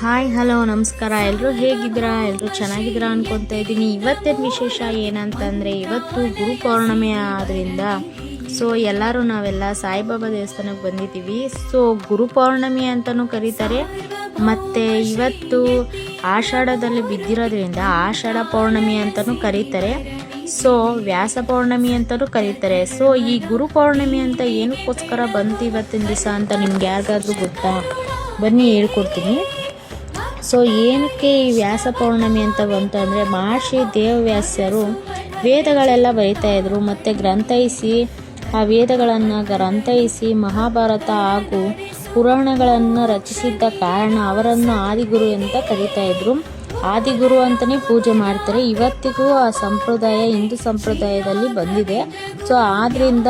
Hi hello ನಮಸ್ಕಾರ. ಎಲ್ಲರೂ ಹೇಗಿದ್ದೀರಾ? ಎಲ್ಲರೂ ಚೆನ್ನಾಗಿದ್ದೀರಾ ಅನ್ಕೊತಾ ಇದ್ದೀನಿ. ಇವತ್ತಿನ ವಿಶೇಷ ಏನಂತಂದರೆ, ಇವತ್ತು ಗುರು ಪೌರ್ಣಮಿ ಆದ್ರಿಂದ ಎಲ್ಲರೂ ನಾವೆಲ್ಲ ಸಾಯಿಬಾಬಾ ದೇವಸ್ಥಾನಕ್ಕೆ ಬಂದಿದ್ದೀವಿ. ಗುರು ಪೌರ್ಣಮಿ ಅಂತಲೂ ಕರೀತಾರೆ, ಮತ್ತು ಇವತ್ತು ಆಷಾಢದಲ್ಲಿ ಬಿದ್ದಿರೋದ್ರಿಂದ ಆಷಾಢ ಪೌರ್ಣಮಿ ಅಂತಲೂ ಕರೀತಾರೆ. ವ್ಯಾಸ ಪೌರ್ಣಮಿ ಅಂತಲೂ ಕರೀತಾರೆ. ಈ ಗುರು ಪೌರ್ಣಮಿ ಅಂತ ಏನಕ್ಕೋಸ್ಕರ ಬಂತು ಇವತ್ತಿನ ದಿವಸ ಅಂತ ನಿಮ್ಗೆ ಯಾರಿಗಾದ್ರೂ ಗೊತ್ತಾ? ಬನ್ನಿ ಹೇಳ್ಕೊಡ್ತೀನಿ. ಏನಕ್ಕೆ ಈ ವ್ಯಾಸ ಪೌರ್ಣಮಿ ಅಂತ ಬಂತು ಅಂದರೆ, ಮಹರ್ಷಿ ದೇವವ್ಯಾಸರು ವೇದಗಳೆಲ್ಲ ಬರೀತಾಯಿದ್ರು ಮತ್ತು ಆ ವೇದಗಳನ್ನು ಗ್ರಂಥಿಸಿ ಮಹಾಭಾರತ ಹಾಗೂ ಪುರಾಣಗಳನ್ನು ರಚಿಸಿದ್ದ ಕಾರಣ ಅವರನ್ನು ಆದಿಗುರು ಅಂತ ಕರೀತಾಯಿದ್ರು. ಆದಿಗುರು ಅಂತಲೇ ಪೂಜೆ ಮಾಡ್ತಾರೆ. ಇವತ್ತಿಗೂ ಆ ಸಂಪ್ರದಾಯ ಹಿಂದೂ ಸಂಪ್ರದಾಯದಲ್ಲಿ ಬಂದಿದೆ. ಆದ್ದರಿಂದ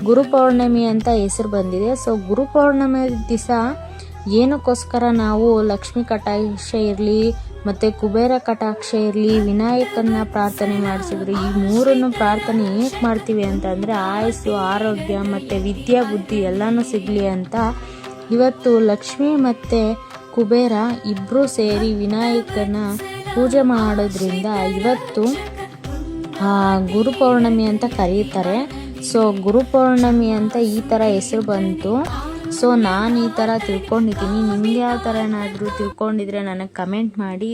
ಗುರು ಪೌರ್ಣಮಿ ಅಂತ ಹೆಸರು ಬಂದಿದೆ. ಗುರು ಪೌರ್ಣಮಿ ದಿವಸ ಏನಕ್ಕೋಸ್ಕರ ನಾವು ಲಕ್ಷ್ಮೀ ಕಟಾಕ್ಷ ಇರಲಿ ಮತ್ತು ಕುಬೇರ ಕಟಾಕ್ಷ ಇರಲಿ, ವಿನಾಯಕನ ಪ್ರಾರ್ಥನೆ ಮಾಡಿಸಿದ್ರು. ಈ ಮೂರನ್ನು ಪ್ರಾರ್ಥನೆ ಏನಕ್ಕೆ ಮಾಡ್ತೀವಿ ಅಂತಂದರೆ, ಆಯಸ್ಸು, ಆರೋಗ್ಯ ಮತ್ತು ವಿದ್ಯಾ ಬುದ್ಧಿ ಎಲ್ಲನೂ ಸಿಗಲಿ ಅಂತ ಇವತ್ತು ಲಕ್ಷ್ಮಿ ಮತ್ತು ಕುಬೇರ ಇಬ್ಬರೂ ಸೇರಿ ವಿನಾಯಕನ ಪೂಜೆ ಮಾಡೋದ್ರಿಂದ ಇವತ್ತು ಗುರು ಪೌರ್ಣಮಿ ಅಂತ ಕರೀತಾರೆ. ಗುರು ಪೌರ್ಣಮಿ ಅಂತ ಈ ಥರ ಹೆಸರು ಬಂತು. ನಾನು ಈ ಥರ ತಿಳ್ಕೊಂಡಿದ್ದೀನಿ. ನಿಮ್ಗೆ ಯಾವ ಥರ ಏನಾದರೂ ತಿಳ್ಕೊಂಡಿದ್ರೆ ನನಗೆ ಕಮೆಂಟ್ ಮಾಡಿ.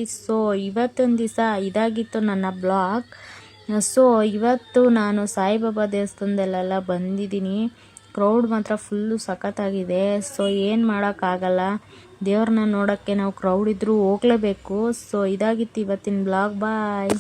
ಇವತ್ತೊಂದು ದಿವಸ ಇದಾಗಿತ್ತು ನನ್ನ ಬ್ಲಾಗ್. ಇವತ್ತು ನಾನು ಸಾಯಿಬಾಬಾ ದೇವಸ್ಥಾನದಲ್ಲೆಲ್ಲ ಬಂದಿದ್ದೀನಿ. ಕ್ರೌಡ್ ಮಾತ್ರ ಫುಲ್ಲು ಸಖತ್ತಾಗಿದೆ. ಏನು ಮಾಡೋಕ್ಕಾಗಲ್ಲ, ದೇವ್ರನ್ನ ನೋಡೋಕ್ಕೆ ನಾವು ಕ್ರೌಡ್ ಇದ್ದರೂ ಹೋಗಲೇಬೇಕು. ಇದಾಗಿತ್ತು ಇವತ್ತಿನ ಬ್ಲಾಗ್. ಬಾಯ್.